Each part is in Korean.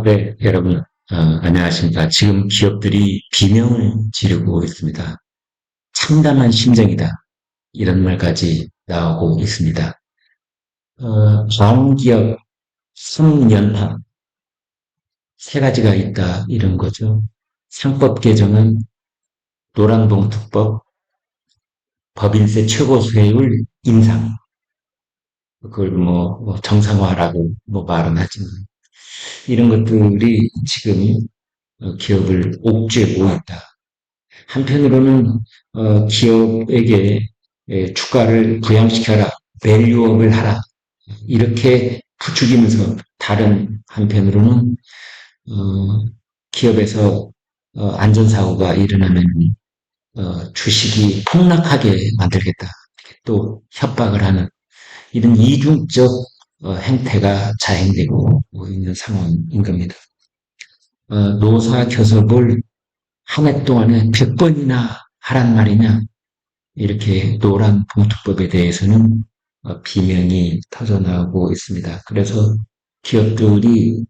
네, 여러분, 안녕하십니까. 지금 기업들이 비명을 지르고 있습니다. 참담한 심정이다. 이런 말까지 나오고 있습니다. 광기업, 성연합, 세 가지가 있다. 이런 거죠. 상법 개정은 노란봉투법, 법인세 최고세율 인상, 그걸 정상화라고 말은 하지만, 이런 것들이 지금 기업을 옥죄고 있다. 한편으로는 기업에게 주가를 부양시켜라, 밸류업을 하라 이렇게 부추기면서 다른 한편으로는 기업에서 안전사고가 일어나면 주식이 폭락하게 만들겠다. 또 협박을 하는 이런 이중적 행태가 자행되고 있는 상황인 겁니다. 노사 교섭을 한 해 동안에 100번이나 하란 말이냐 이렇게 노란 봉투법에 대해서는 비명이 터져나오고 있습니다. 그래서 기업들이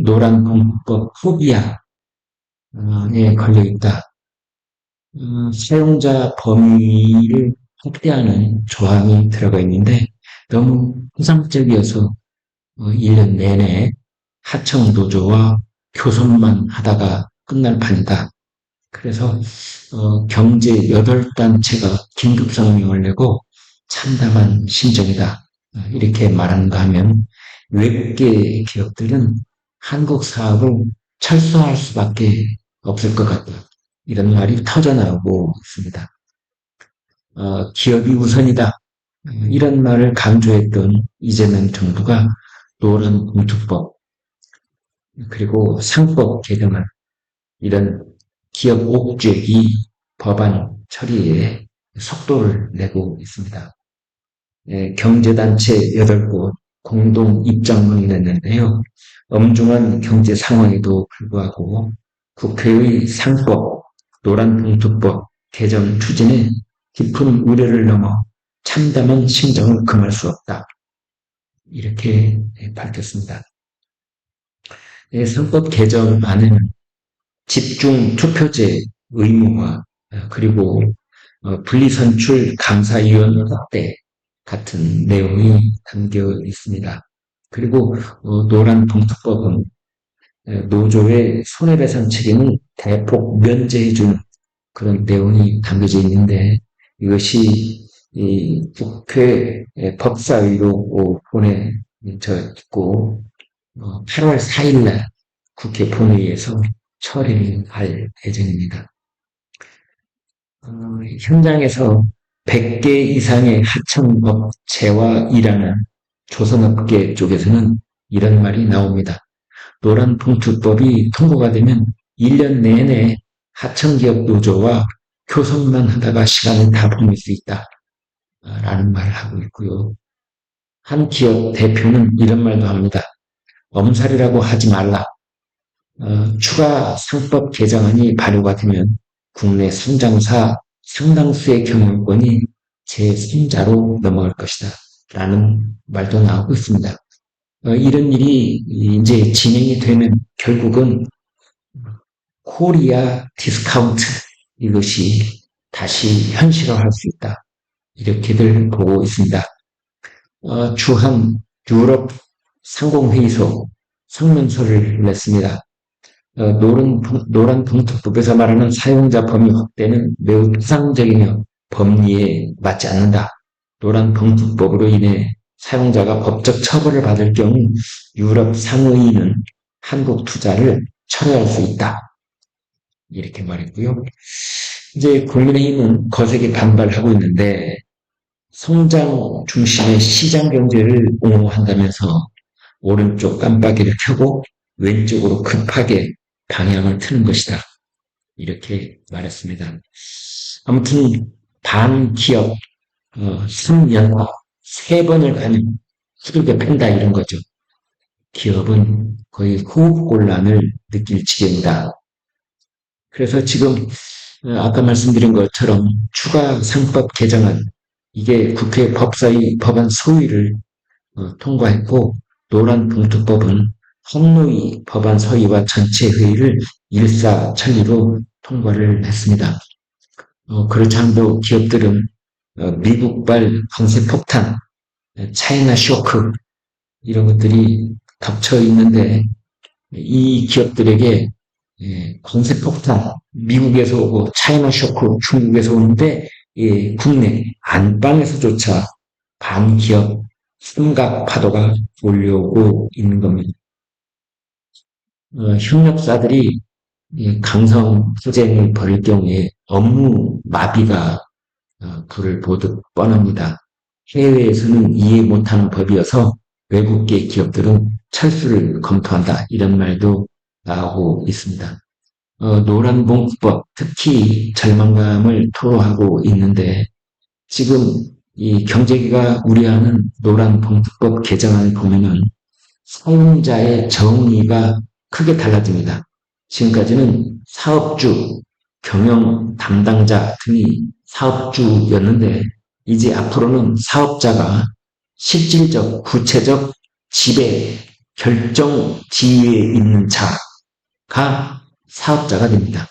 노란 봉투법 포비아에 걸려 있다. 사용자 범위를 확대하는 조항이 들어가 있는데 너무 추상적이어서 1년 내내 하청 노조와 교섭만 하다가 끝날 판이다. 그래서 경제 8단체가 긴급 성명을 내고 참담한 심정이다. 이렇게 말하는가 하면 외국계 기업들은 한국 사업을 철수할 수밖에 없을 것 같다. 이런 말이 터져나오고 있습니다. 기업이 우선이다. 이런 말을 강조했던 이재명 정부가 노란 봉투법 그리고 상법 개정안 이런 기업 옥죄기 법안 처리에 속도를 내고 있습니다. 경제단체 8곳 공동 입장문을 냈는데요. 엄중한 경제 상황에도 불구하고 국회의 상법, 노란봉투법 개정 추진에 깊은 우려를 넘어 참담한 심정을 금할 수 없다. 이렇게 밝혔습니다. 상법 개정안에는 집중 투표제 의무화 그리고 분리선출 감사위원 확대 같은 내용이 담겨 있습니다. 그리고 노란 봉투법은 노조의 손해배상 책임을 대폭 면제해주는 그런 내용이 담겨져 있는데 이것이 국회 법사위로 보내져 있고 8월 4일날 국회 본회의에서 처리할 예정입니다. 현장에서 100개 이상의 하청업체와 일하는 조선업계 쪽에서는 이런 말이 나옵니다. 노란봉투법이 통과가 되면 1년 내내 하청기업 노조와 교섭만 하다가 시간을 다 보낼 수 있다. 라는 말을 하고 있고요. 한 기업 대표는 이런 말도 합니다. 엄살이라고 하지 말라. 추가 상법 개정안이 발효가 되면 국내 상장사 상당수의 경영권이 제3자로 넘어갈 것이다. 라는 말도 나오고 있습니다. 이런 일이 이제 진행이 되면 결국은 코리아 디스카운트 이것이 다시 현실화할 수 있다. 이렇게들 보고 있습니다. 주한 유럽 상공회의소 성명서를 냈습니다. 노란 봉투법에서 말하는 사용자 범위 확대는 매우 추상적이며 법리에 맞지 않는다. 노란 봉투법으로 인해 사용자가 법적 처벌을 받을 경우 유럽 상의는 한국 투자를 철회할 수 있다. 이렇게 말했고요. 이제 국민의힘은 거세게 반발하고 있는데 성장 중심의 시장 경제를 옹호한다면서 오른쪽 깜빡이를 켜고 왼쪽으로 급하게 방향을 트는 것이다. 이렇게 말했습니다. 아무튼 반기업 3연합 3번을 가는 후들겨 팬다 이런 거죠. 기업은 거의 호흡곤란을 느낄 지경이다. 그래서 지금 아까 말씀드린 것처럼 추가 상법 개정안 이게 국회 법사위 법안 소위를 통과했고 노란봉투법은 항노위 법안 서의와 전체 회의를 일사천리로 통과를 했습니다. 그렇지 않아도 기업들은 미국발 관세 폭탄, 차이나 쇼크 이런 것들이 덮쳐 있는데 이 기업들에게 관세 폭탄 미국에서 오고 차이나 쇼크 중국에서 오는데 국내 안방에서조차 반기업 삼각 파도가 몰려오고 있는 겁니다. 협력사들이 강성 투쟁을 벌일 경우에 업무 마비가 불을 보듯 뻔합니다. 해외에서는 이해 못하는 법이어서 외국계 기업들은 철수를 검토한다. 이런 말도 나오고 있습니다. 노란봉투법 특히 절망감을 토로하고 있는데 지금 이 경제계가 우려하는 노란봉투법 개정안을 보면은 사용자의 정의가 크게 달라집니다. 지금까지는 사업주, 경영 담당자 등이 사업주였는데 이제 앞으로는 사업자가 실질적, 구체적 지배, 결정 지위에 있는 자가 사업자가 됩니다.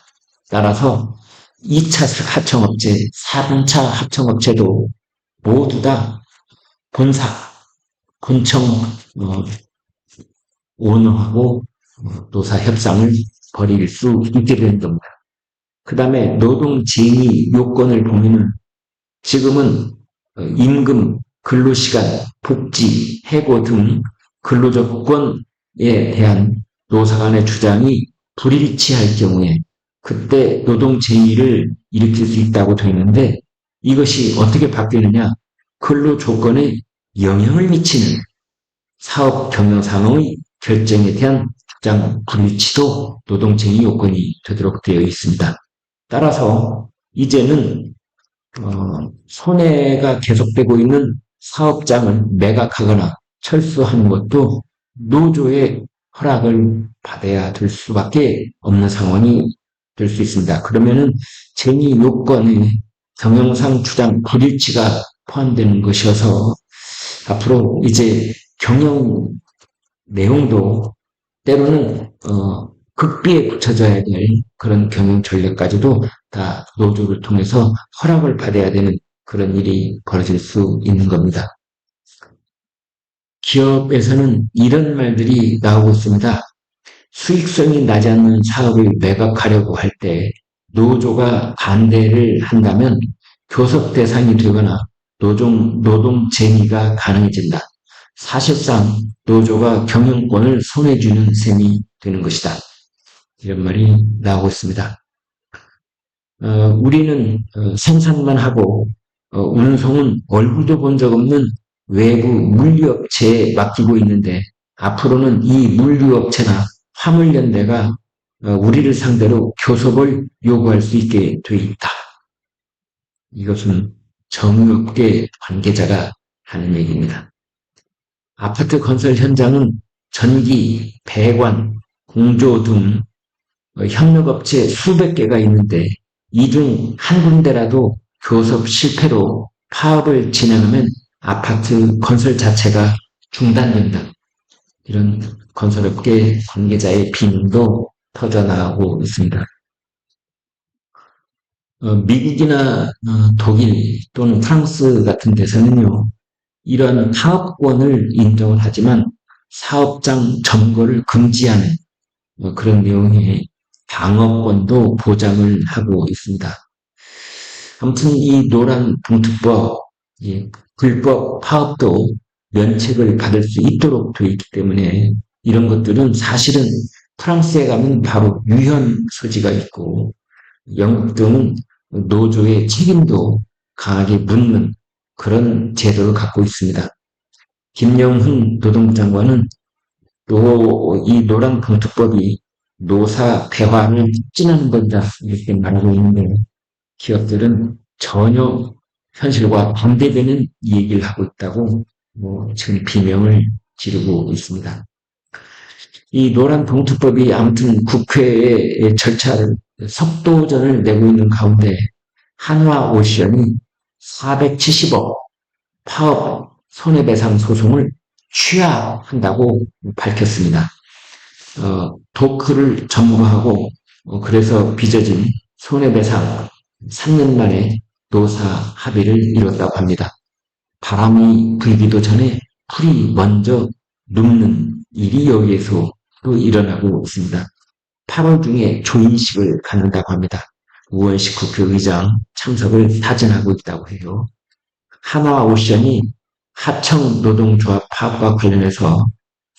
따라서 2차 하청업체, 3차 하청업체도 모두 다 본사, 본청 오너하고 노사 협상을 벌일 수 있게 되는 겁니다. 그 다음에 노동쟁의 요건을 보면은 지금은 임금, 근로시간, 복지, 해고 등 근로조건에 대한 노사 간의 주장이 불일치할 경우에 그때 노동쟁의를 일으킬 수 있다고 되어 있는데 이것이 어떻게 바뀌느냐? 근로조건에 영향을 미치는 사업 경영상의 결정에 대한 주장 불일치도 노동쟁의 요건이 되도록 되어 있습니다. 따라서 이제는 손해가 계속되고 있는 사업장을 매각하거나 철수하는 것도 노조의 허락을 받아야 될 수밖에 없는 상황이 될 수 있습니다. 그러면은 쟁의 요건에 경영상 주장 불일치가 포함되는 것이어서 앞으로 이제 경영 내용도 때로는 극비에 붙여져야 될 그런 경영 전략까지도 다 노조를 통해서 허락을 받아야 되는 그런 일이 벌어질 수 있는 겁니다. 기업에서는 이런 말들이 나오고 있습니다. 수익성이 나지 않는 사업을 매각하려고 할 때 노조가 반대를 한다면 교섭 대상이 되거나 노동쟁의가 가능해진다. 사실상 노조가 경영권을 손해주는 셈이 되는 것이다. 이런 말이 나오고 있습니다. 우리는 생산만 하고 운송은 얼굴도 본 적 없는 외부 물류업체에 맡기고 있는데 앞으로는 이 물류업체나 화물연대가 우리를 상대로 교섭을 요구할 수 있게 돼 있다. 이것은 정유업계 관계자가 하는 얘기입니다. 아파트 건설 현장은 전기, 배관, 공조 등 협력업체 수백 개가 있는데 이 중 한 군데라도 교섭 실패로 파업을 진행하면 아파트 건설 자체가 중단된다. 이런 건설업계 관계자의 비명도 터져나오고 있습니다. 미국이나 독일 또는 프랑스 같은 데서는요, 이런 파업권을 인정을 하지만 사업장 점거를 금지하는 그런 내용의 방어권도 보장을 하고 있습니다. 아무튼 이 노란 봉투법, 불법 파업도 면책을 받을 수 있도록 되어 있기 때문에 이런 것들은 사실은 프랑스에 가면 바로 유현 소지가 있고 영국 등은 노조의 책임도 강하게 묻는 그런 제도를 갖고 있습니다. 김영훈 노동부 장관은 이 노란 봉투법이 노사 대화를 촉진하는 것이다 이렇게 말하고 있는데 기업들은 전혀 현실과 반대되는 얘기를 하고 있다고 지금 비명을 지르고 있습니다. 이 노란 봉투법이 아무튼 국회의 절차를 속도전을 내고 있는 가운데 한화오션이 470억 파업 손해배상 소송을 취하한다고 밝혔습니다. 도크를 점거하고 그래서 빚어진 손해배상 3년 만에 노사 합의를 이뤘다고 합니다. 바람이 불기도 전에 풀이 먼저 눕는 일이 여기에서 또 일어나고 있습니다. 8월 중에 조인식을 갖는다고 합니다. 우원식 국회의장 참석을 타진하고 있다고 해요. 한화오션이 하청 노동조합 파업과 관련해서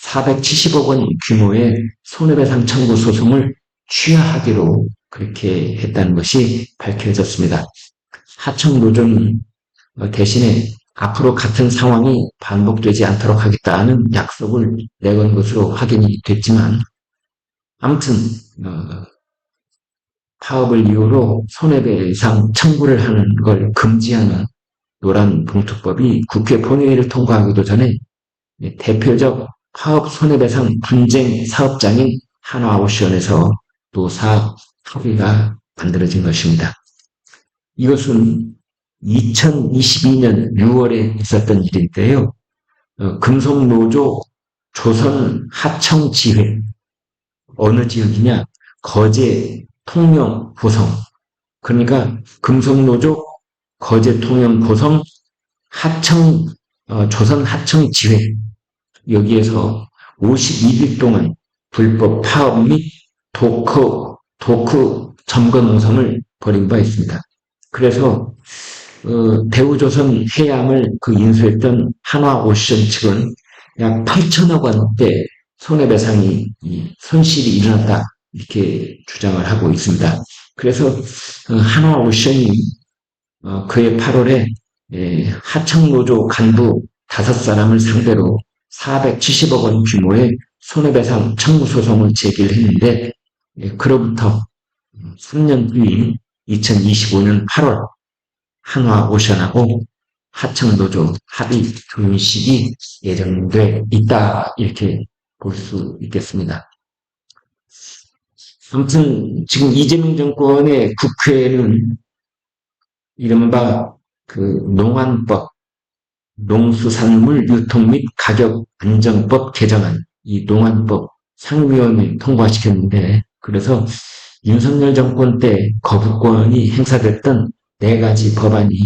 470억 원 규모의 손해배상 청구 소송을 취하하기로 그렇게 했다는 것이 밝혀졌습니다. 하청 노조는 대신에 앞으로 같은 상황이 반복되지 않도록 하겠다는 약속을 내건 것으로 확인이 됐지만 아무튼 파업을 이유로 손해배상 청구를 하는 걸 금지하는 노란봉투법이 국회 본회의를 통과하기도 전에 대표적 파업 손해배상 분쟁 사업장인 한화오션에서 노사 합의가 만들어진 것입니다. 이것은 2022년 6월에 있었던 일인데요. 금속노조 조선하청지회 어느 지역이냐? 거제 통영 고성. 그러니까 금속노조 거제 통영 고성 하청 조선하청지회 여기에서 52일 동안 불법 파업 및 도크 점거 농성을 벌인 바 있습니다. 그래서 대우조선 해양을 인수했던 한화오션 측은 약 8천억 원대 손해배상이 손실이 일어났다 이렇게 주장을 하고 있습니다. 그래서 한화오션이 그해 8월에 하청노조 간부 5사람을 상대로 470억 원 규모의 손해배상 청구 소송을 제기를 했는데 그로부터 3년 후인 2025년 8월 한화오션하고 하청노조 합의 조인식이 예정돼 있다 이렇게 볼 수 있겠습니다. 아무튼 지금 이재명 정권의 국회는 이른바 농안법, 농수산물 유통 및 가격 안정법 개정안, 이 농안법 상임위원회 통과시켰는데 그래서 윤석열 정권 때 거부권이 행사됐던 4가지 법안이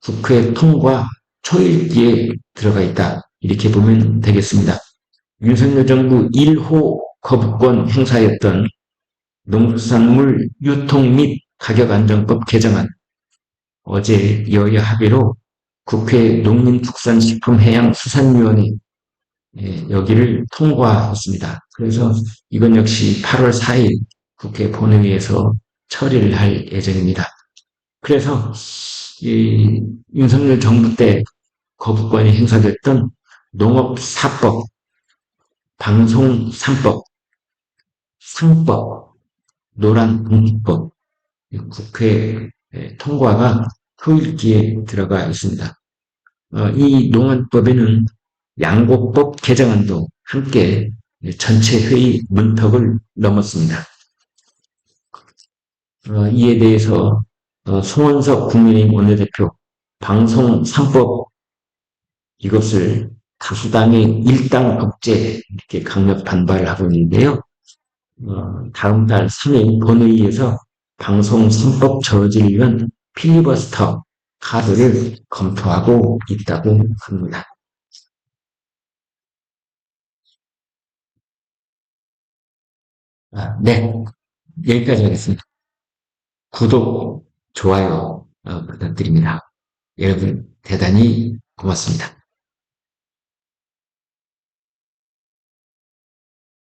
국회 통과 초읽기에 들어가 있다. 이렇게 보면 되겠습니다. 윤석열 정부 1호 거부권 행사였던 농수산물 유통 및 가격 안정법 개정안 어제 여야 합의로 국회 농림축산식품해양수산위원회 여기를 통과했습니다. 그래서 이건 역시 8월 4일 국회 본회의에서 처리를 할 예정입니다. 그래서 윤석열 정부 때 거부권이 행사됐던 농업사법, 방송3법, 상법, 노란봉투법 국회 통과가 초읽기에 들어가 있습니다. 이 농안법에는 양곡법 개정안도 함께 전체 회의 문턱을 넘었습니다. 이에 대해서 송원석 국민의힘 원내대표 방송 3법 이것을 다수당의 일당 독재 이렇게 강력 반발을 하고 있는데요. 다음 달 3일 본회의에서 방송 3법 저질 위한 필리버스터 카드를 검토하고 있다고 합니다. 네, 여기까지 하겠습니다. 구독, 좋아요 부탁드립니다. 여러분 대단히 고맙습니다.